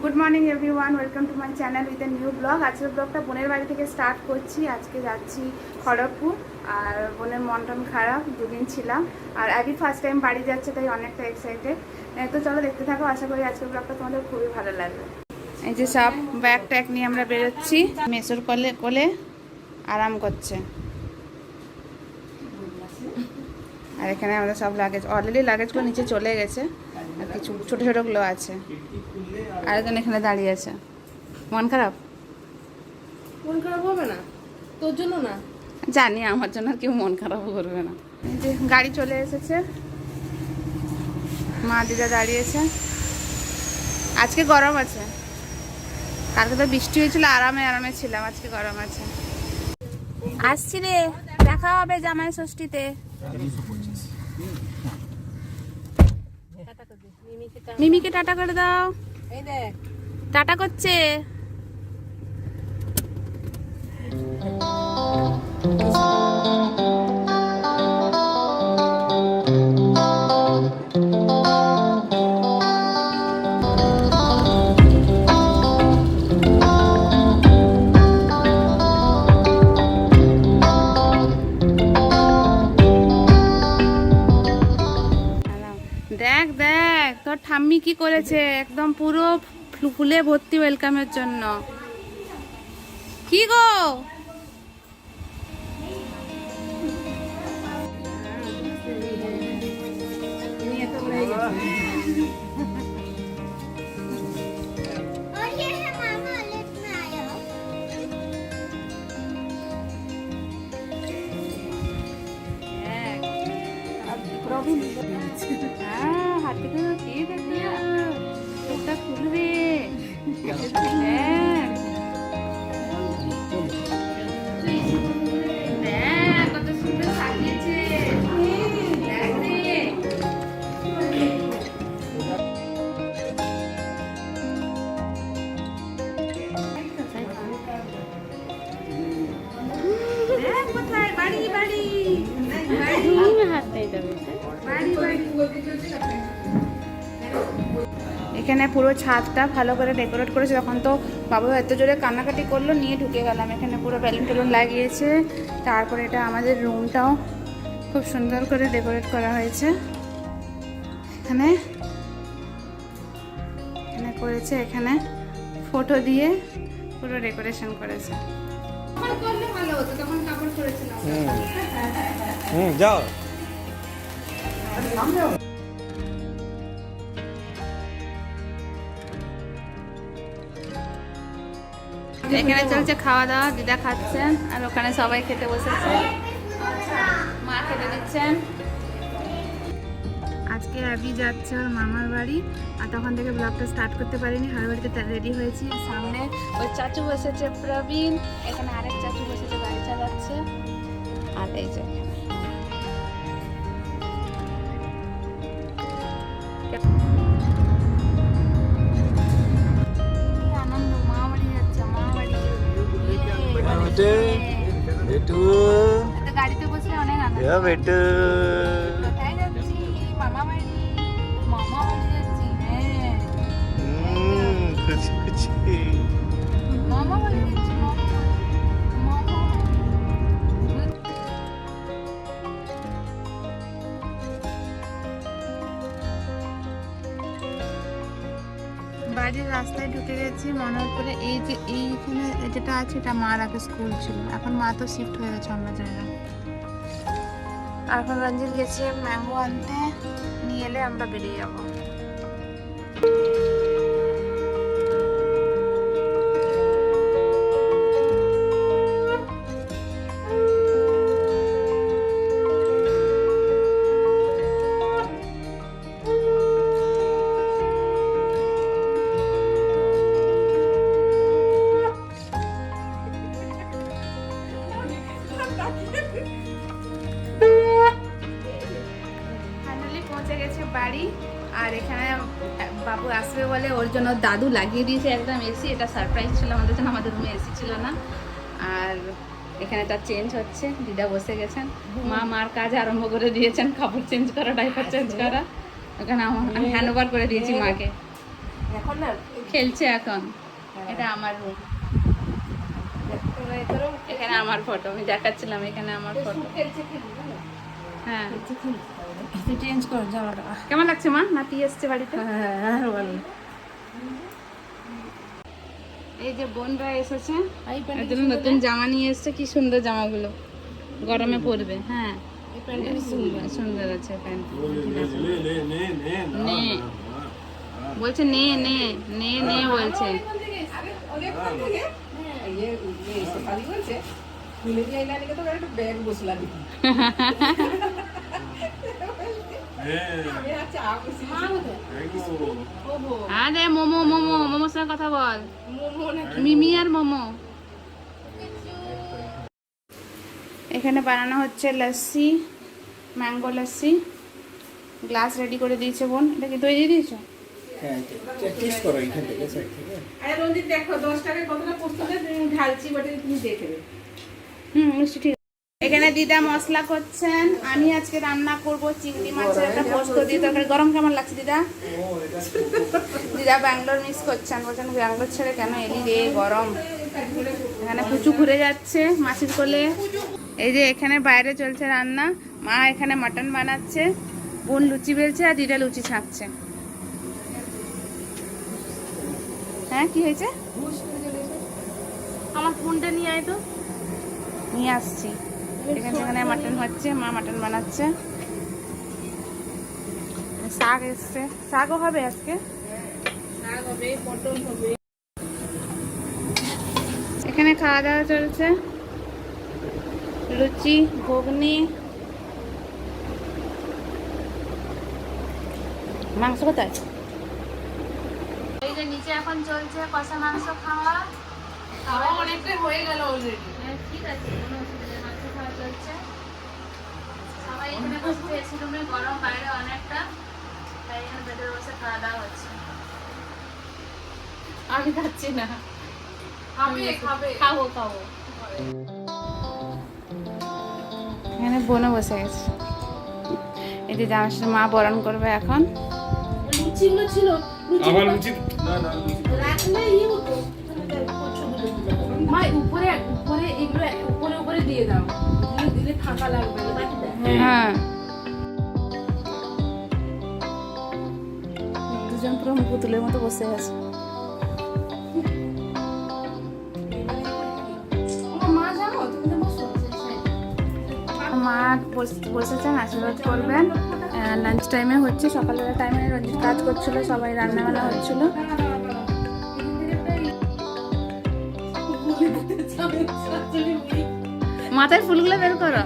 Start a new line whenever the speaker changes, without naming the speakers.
Good morning everyone, welcome to my channel with a new blog. আজকের ব্লগটা বোনের বাড়ি থেকে স্টার্ট করছি। আজকে যাচ্ছি খড়গপুর, আর বোনের মন টন খারাপ, দুদিন ছিলাম। আর আগে ফার্স্ট টাইম বাড়ি যাচ্ছে, তাই অনেকটা এক্সাইটেড। তো চলো দেখতে থাকো, আশা করি আজকের ব্লগটা তোমাদের খুবই ভালো লাগবে। এই যে সব ব্যাগ ট্যাগ নিয়ে আমরা বেরোচ্ছি। মেসোর কোলে কোলে আরাম করছে। আর এখানে আমাদের সব লাগেজ, অলরেডি লাগেজগুলো নিচে চলে গেছে, আর কিছু ছোটো ছোটোগুলো আছে। আরেকজন এখানে দাঁড়িয়ে আছে। মন খারাপ?
মন খারাপ হবে না, তোর জন্য না,
জানি আমার জন্য আর কেউ মন খারাপ করবে না। এই যে গাড়ি চলে এসেছে, মা দিদা দাঁড়িয়েছে। আজকে গরম আছে, কালকে তো বৃষ্টি হয়েছিল, আরামে আরামে ছিলাম। আজকে গরম আছে। আসছি রে, দেখা হবে জামাই ষষ্ঠীতে। মিমিকে টাটা করে দাও।
এই দেখ
টাটা করছে। দেখ দেখ তোর ঠাম্মি কি করেছে, একদম পুরো ফুলে ভর্তি ওয়েলকামের জন্য। কি গো, হাতিগুলো কি দেখবে, চোখটা খুলবে। কত সুন্দর সাজিয়েছে। দেখ রে। দেখ কোথায়, বাড়ি বাড়ি এখানে পুরো ছাদটা ভালো করে ডেকোরেট করেছে। তখন তো বাবু এত জোরে কান্নাকাটি করলো, নিয়ে ঢুকে গেলাম। এখানে পুরো বেলুন টেলুন লাগিয়েছে। তারপরে এটা আমাদের রুমটাও খুব সুন্দর করে ডেকোরেট করা হয়েছে। এখানে এখানে করেছে, এখানে ফটো দিয়ে পুরো ডেকোরেশন করেছে। তখন করলে ভালো হতো, তখন কাপড় করেছিলাম।
যাও।
এখানে চলছে খাওয়া দাওয়া, দিদা খাচ্ছেন আর ওখানে সবাই খেতে বসেছে, মা খেতে দিচ্ছেন। আজকে অ্যাবি যাচ্ছে ওর মামার বাড়ি, আর তখন থেকে ব্লগটা স্টার্ট করতে পারিনি। হাড়বাড়িতে রেডি হয়েছি। সামনে ওই চাচু বসেছে প্রবীণ, এখানে আরেক চাচু বসেছে, গাড়ি চালাচ্ছে। আর এই যে আনন্দ, মা বাড়ি যাচ্ছে, মা বাড়ি। গাড়িতে বসলে অনেক আনন্দ। কোথায় যাচ্ছি? মামা বাড়ি। মামা বাড়ি যাচ্ছি। হ্যাঁ, মামা বাড়ি যাচ্ছি। বাড়ির রাস্তায় ঢুকে গেছি মনোহরপুরে। এই যে এইখানে যেটা আছে, এটা মার আগে স্কুল ছিল, এখন মা তো শিফট হয়ে গেছে অন্য জায়গায়। এখন রঞ্জিত গেছে ম্যাঙ্গো আনতে, নিয়ে এলে আমরা বেরিয়ে যাবো। ফাইনালি পৌঁছে গেছে বাড়ি। আর এখানে বাবু আসবে বলে ওর জন্য দাদু লাগিয়ে দিয়েছে একদম এসি। এটা সারপ্রাইজ ছিল আমাদের জন্য, আমাদের রুমে এসি ছিল না। আর এখানে তার চেঞ্জ হচ্ছে, দিদা বসে গেছেন, মা মার কাজ আরম্ভ করে দিয়েছেন, কাপড় চেঞ্জ করা, ডাইপার চেঞ্জ করা। ওখানে আমি হ্যান্ড ওভার করে দিয়েছি মাকে।
এখন না
খেলছে এখন। এটা আমার রুম, এখানে আমার ফটো আমি দেখাচ্ছিলাম, এখানে আমার ফটো। হ্যাঁ
চেঞ্জ কর জামাটা।
কেমন লাগছে মা? নাতি এসছে বাড়িতে।
হ্যাঁ ভালো।
এই যে বোনরা এসেছে,
এই প্যান্ট
এর জন্য নতুন জামা নিয়ে এসছে। কি সুন্দর জামাগুলো, গরমে পরবে। হ্যাঁ
এই প্যান্টটা কি সুন্দর।
সুন্দর আছে প্যান্ট। নে বলছে, নে নে নে নে বলছে। আরে মোমো মোমো মোমোর সঙ্গে কথা বল। মিমি আর মোমো। এখানে বানানো হচ্ছে lassi, mango lassi. Glass ready করে দিয়েছে বোন। এটা কি দই দিয়ে দিয়েছো?
হ্যাঁ টেস্ট করো এইখান থেকে সাইড থেকে।
আরে রঞ্জিত দেখো 10 টাকায় কতটা পোস্ত ঢালছি, বাটে তুমি দেখবে।
মিষ্টি ঠিক। এখানে দিদা মশলা করছেন। আমি আজকে রান্না করব চিংড়ি মাছের একটা পোস্ত দিয়ে তরকারি। গরম কেমন লাগছে দিদা? দিদা ব্যাঙ্গালোর মিস করছেন, বলছেন ব্যাঙ্গালোর ছেড়ে কেন এলি রে, গরম। এখানে পুচু ঘুরে যাচ্ছে মাসির কোলে। এই যে এখানে বাইরে চলছে রান্না। মা এখানে মাটন বানাচ্ছে, বোন লুচি বেলছে আর দিদা লুচি ছাঁকছে। হ্যাঁ কি হয়েছে?
আমার ফোনটা নিয়ে আয় তো।
নিয়ে আসছি। এখানে মাটন হচ্ছে, মা মাটন বানাচ্ছে। শাক এসছে, শাকও হবে আজকে।
শাক হবে, পটল হবে।
এখানে খাওয়া দাওয়া চলছে, লুচি ঘুগনি। মাংস কোথায়? এই যে নিচে এখন চলছে কষা মাংস খাওয়া।
খাওয়া অনেকটাই হয়ে গেল অলরেডি।
ঠিক আছে, কোনো অসুবিধা নেই, মাংস খাওয়া চলছে। সবাই এখানে বসে এসি রুমে, গরম বাইরে অনেকটা, তাই এখানে ভেতরে বসে খাওয়া দাওয়া হচ্ছে। আমি খাচ্ছি না, খাবো খাবো। এখানে বোনও বসে গেছে। এই যে জামার সাথে মা বরণ করবে এখন।
লুচিগুলো ছিল,
আবার লুচি না না লুচি
রাখলে ইয়ে হতো। মা উপরে উপরে এগুলো উপরে উপরে দিয়ে দাও, এগুলো দিলে ফাঁকা লাগবে না।
হ্যাঁ দুজন পুরো পুতুলের মতো বসে আছে।
মা জানো তুমি তো বসো।
মা বসেছেন, আশীর্বাদ করবেন। লাঞ্চ টাইমে হচ্ছে, সকালের টাইমে রঞ্জিত কাজ করছিল, সবাই রান্না বান্না হচ্ছিল। মাথায় ফুলগুলো বের করো।